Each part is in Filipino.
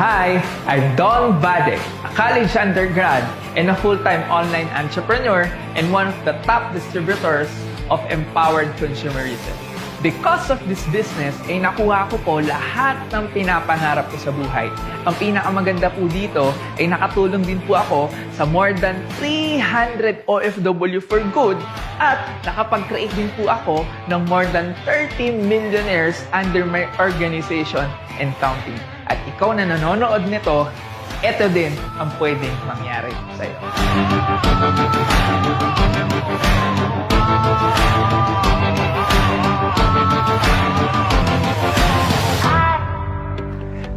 Hi, I'm Don Bade, a college undergrad and a full-time online entrepreneur and one of the top distributors of empowered consumerism. Because of this business, ay nakuha ko po lahat ng pinapangarap ko sa buhay. Ang pinakamaganda po dito ay nakatulong din po ako sa more than 300 OFW for good at nakapag-create din po ako ng more than 30 millionaires under my organization and counting. At ikaw na nanonood nito, ito din ang pwedeng mangyari sa'yo.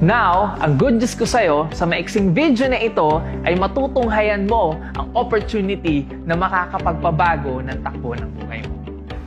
Now, ang good news ko sa'yo, sa maiksing video na ito, ay matutunghayan mo ang opportunity na makakapagpabago ng takbo ng buhay mo.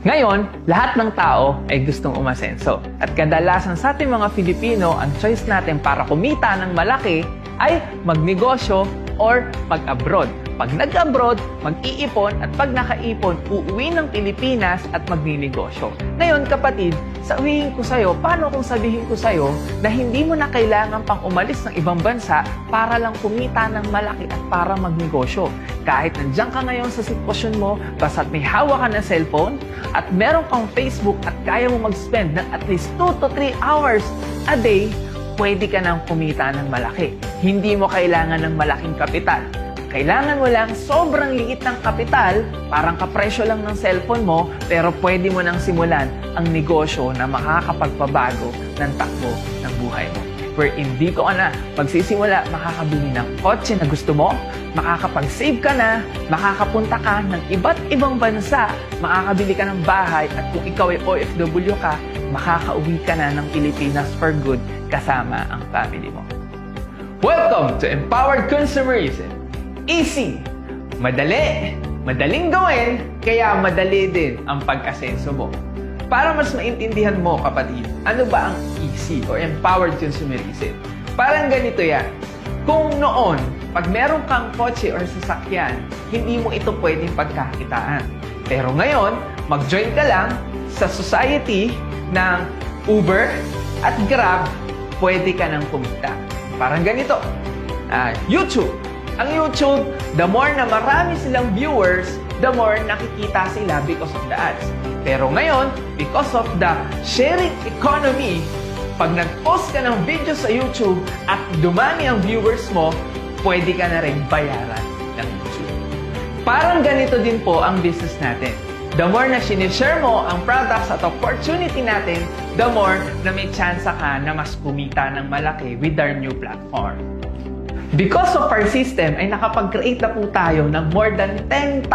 Ngayon, lahat ng tao ay gustong umasenso. At kadalasan sa ating mga Filipino, ang choice natin para kumita ng malaki ay magnegosyo or mag-abroad. Pag nag-abroad, mag-iipon at pag nakaipon, uuwi ng Pilipinas at magninegosyo. Ngayon kapatid, sabihin ko sa'yo, paano kung sabihin ko sa'yo na hindi mo na kailangan pang umalis ng ibang bansa para lang kumita ng malaki at para magnegosyo? Kahit nandiyan ka ngayon sa sitwasyon mo, basta't may hawak ka ng cellphone at meron kang Facebook at kaya mo mag-spend ng at least 2 to 3 hours a day, pwede ka nang kumita ng malaki. Hindi mo kailangan ng malaking kapital. Kailangan mo lang sobrang liit ng kapital, parang kapresyo lang ng cellphone mo, pero pwede mo nang simulan ang negosyo na makakapagpabago ng takbo ng buhay mo. Wherein dito ka na magsisimula, makakabili ng kotse na gusto mo, makakapag-save ka na, makakapunta ka ng iba't ibang bansa, makakabili ka ng bahay, at kung ikaw ay OFW ka, makakauwi ka na ng Pilipinas for good kasama ang family mo. Welcome to Empowered Consumerism! Easy! Madali! Madaling gawin, kaya madali din ang pag-asenso mo. Para mas maintindihan mo, kapatid, ano ba ang easy or empowered consumerism? Parang ganito yan. Kung noon, pag meron kang kotse or sasakyan, hindi mo ito pwedeng pagkakitaan. Pero ngayon, mag-join ka lang sa society ng Uber at Grab, pwede ka nang kumita. Parang ganito. YouTube. Ang YouTube, the more na marami silang viewers, the more nakikita sila because of the ads. Pero ngayon, because of the sharing economy, pag nag-post ka ng video sa YouTube at dumami ang viewers mo, pwede ka na rin bayaran ng YouTube. Parang ganito din po ang business natin. The more na sinishare mo ang products at opportunity natin, the more na may chance ka na mas kumita ng malaki with our new platform. Because of our system, ay nakapag-create na po tayo ng more than 10,000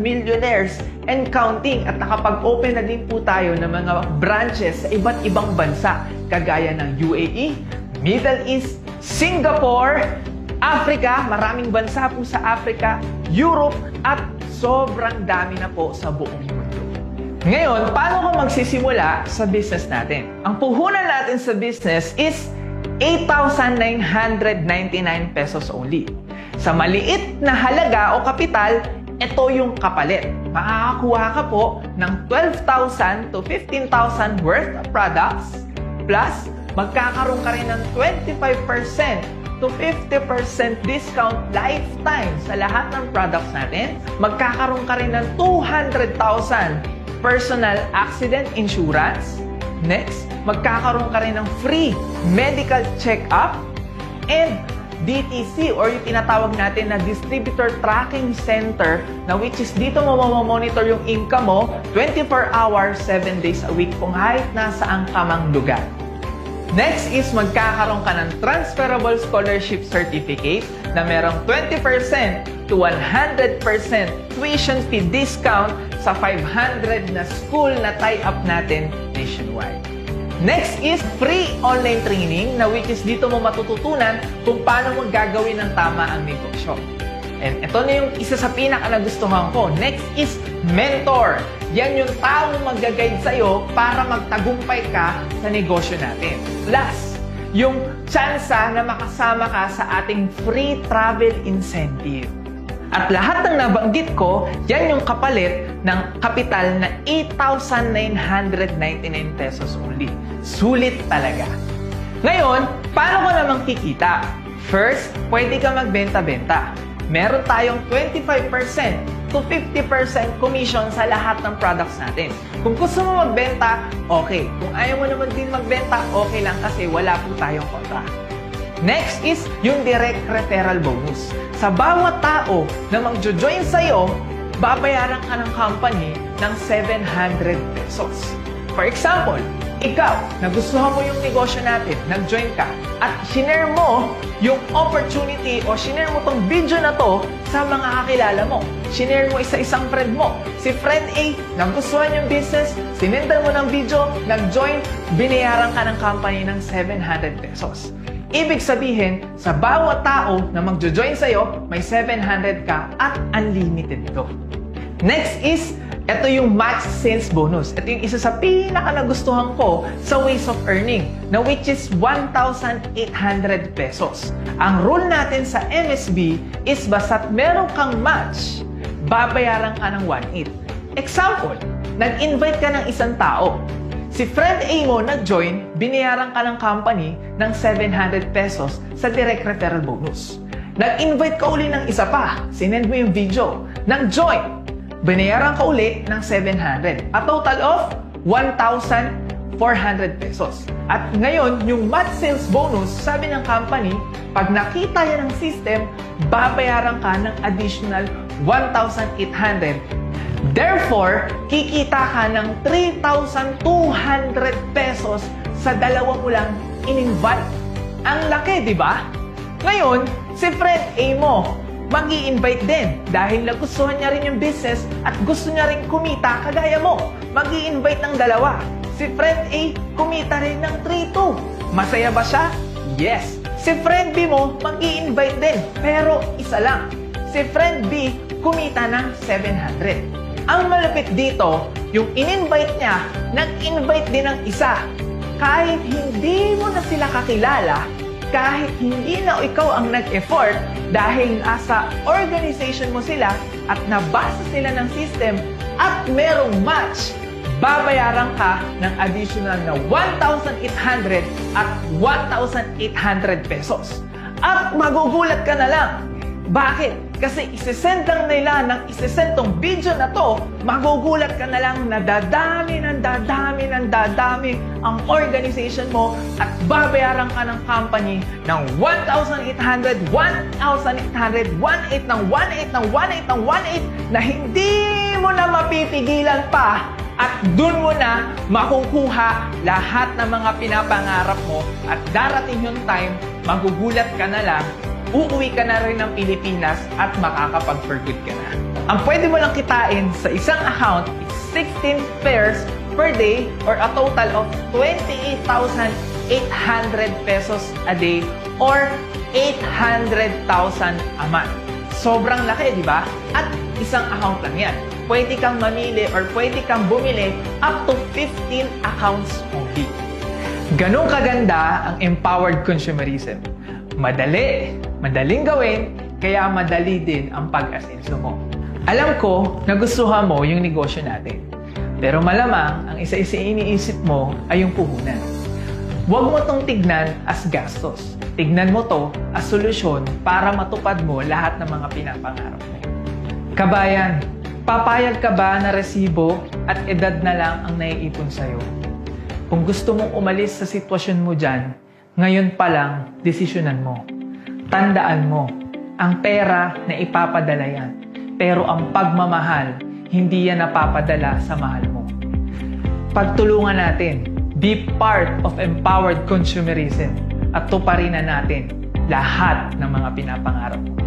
millionaires and counting at nakapag-open na din po tayo ng mga branches sa iba't ibang bansa kagaya ng UAE, Middle East, Singapore, Africa, maraming bansa po sa Africa, Europe, at sobrang dami na po sa buong mundo. Ngayon, paano ko magsisimula sa business natin? Ang puhunan natin sa business is 8,999 pesos only. Sa maliit na halaga o kapital, ito yung kapalit. Makakakuha ka po ng 12,000 to 15,000 worth of products, plus magkakaroon ka rin ng 25% to 50% discount lifetime sa lahat ng products natin. Magkakaroon ka rin ng 200,000 personal accident insurance. Next, magkakaroon ka rin ng free medical check-up and DTC or yung tinatawag natin na Distributor Tracking Center na which is dito mo mamamonitor yung income mo 24 hours, 7 days a week kung kahit nasaan ka mang lugar. Next is magkakaroon ka ng Transferable Scholarship Certificate na merong 20% to 100% tuition fee discount sa 500 na school na tie-up natin nationwide. Next is free online training na which is dito mo matututunan kung paano mo gagawin ng tama ang negosyo. And ito na yung isa sa pinaka-nagustuhan ko. Next is mentor. Yan yung taong mag-guide sa'yo para magtagumpay ka sa negosyo natin. Plus, yung tsansa na makasama ka sa ating free travel incentive. At lahat ng nabanggit ko, yan yung kapalit ng kapital na 8,999 pesos only. Sulit talaga. Ngayon, paano ko namang kikita? First, pwede ka magbenta-benta. Meron tayong 25% to 50% commission sa lahat ng products natin. Kung gusto mo magbenta, okay. Kung ayaw mo naman din magbenta, okay lang kasi wala po tayong kontra. Next is yung direct referral bonus. Sa bawat tao na mag-join sa'yo, babayaran ka ng company ng 700 pesos. For example, ikaw, nagustuhan mo yung negosyo natin, nag-join ka, at shinare mo yung opportunity o shinare mo tong video na to sa mga kakilala mo. Shinare mo isa-isang friend mo. Si friend A, nagustuhan yung business, sinendan mo ng video, nag-join, binayaran ka ng company ng 700 pesos. Ibig sabihin, sa bawat tao na mag-join sa'yo, may 700 ka at unlimited to. Next is, ito yung match sales bonus. Ito yung isa sa pinaka-nagustuhan ko sa ways of earning, na which is 1,800 pesos. Ang rule natin sa MSB is basta't meron kang match, babayaran ka ng 1,800. Example, nag-invite ka ng isang tao. Si friend A mo nag-join, binayaran ka ng company ng 700 pesos sa direct referral bonus. Nag-invite ka uli ng isa pa, sinend mo yung video, nag-join, binayaran ka uli ng 700. A total of 1,400 pesos. At ngayon, yung match sales bonus, sabi ng company, pag nakita yan ng system, babayaran ka ng additional 1,800. Therefore, kikita ka ng 3,200 pesos sa dalawa mo lang in-invite. Ang laki, di ba? Ngayon, si friend A mo, mag-i-invite din dahil nagustuhan niya rin yung business at gusto niya rin kumita kagaya mo. Mag-i-invite ng dalawa. Si friend A, kumita rin ng 3,200. Masaya ba siya? Yes. Si friend B mo, mag-i-invite din pero isa lang. Si friend B, kumita ng 700. Ang malapit dito, yung in-invite niya, nag-invite din ng isa. Kahit hindi mo na sila kakilala, kahit hindi na ikaw ang nag-effort dahil nasa organization mo sila at nabasa sila ng system at merong match, babayaran ka ng additional na 1,800 at 1,800 pesos. At magugulat ka na lang. Bakit? Kasi isesend lang nila ng isesend tong video na to, magugulat ka na lang na dadami ang organization mo at babayaran ka ng company ng 1,800, 1,800, 1,800 ng 1,800 ng 1,800 ng 1,800 na hindi mo na mapipigilan pa at dun mo na makukuha lahat ng mga pinapangarap mo at darating yung time, magugulat ka na lang, uuwi ka na rin ng Pilipinas at makakapag-for good ka na. Ang pwede mo lang kitain sa isang account is 16 pairs per day or a total of 28,800 pesos a day or 800,000 a month. Sobrang laki, di ba? At isang account lang yan. Pwede kang mamili or pwede kang bumili up to 15 accounts only. Ganun kaganda ang empowered consumerism. Madaling gawin, kaya madali din ang pag-asenso mo. Alam ko, nagustuhan mo yung negosyo natin. Pero malamang, ang isa-isa iniisip mo ay yung puhunan. Huwag mo tong tignan as gastos. Tignan mo to as solusyon para matupad mo lahat ng mga pinapangarap mo. Kabayan, papayag ka ba na resibo at edad na lang ang naiipon sa'yo? Kung gusto mong umalis sa sitwasyon mo dyan, ngayon pa lang, desisyonan mo. Tandaan mo, ang pera na ipapadala yan. Pero ang pagmamahal, hindi yan napapadala sa mahal mo. Pagtulungan natin, be part of empowered consumerism at tuparin na natin lahat ng mga pinapangarap mo.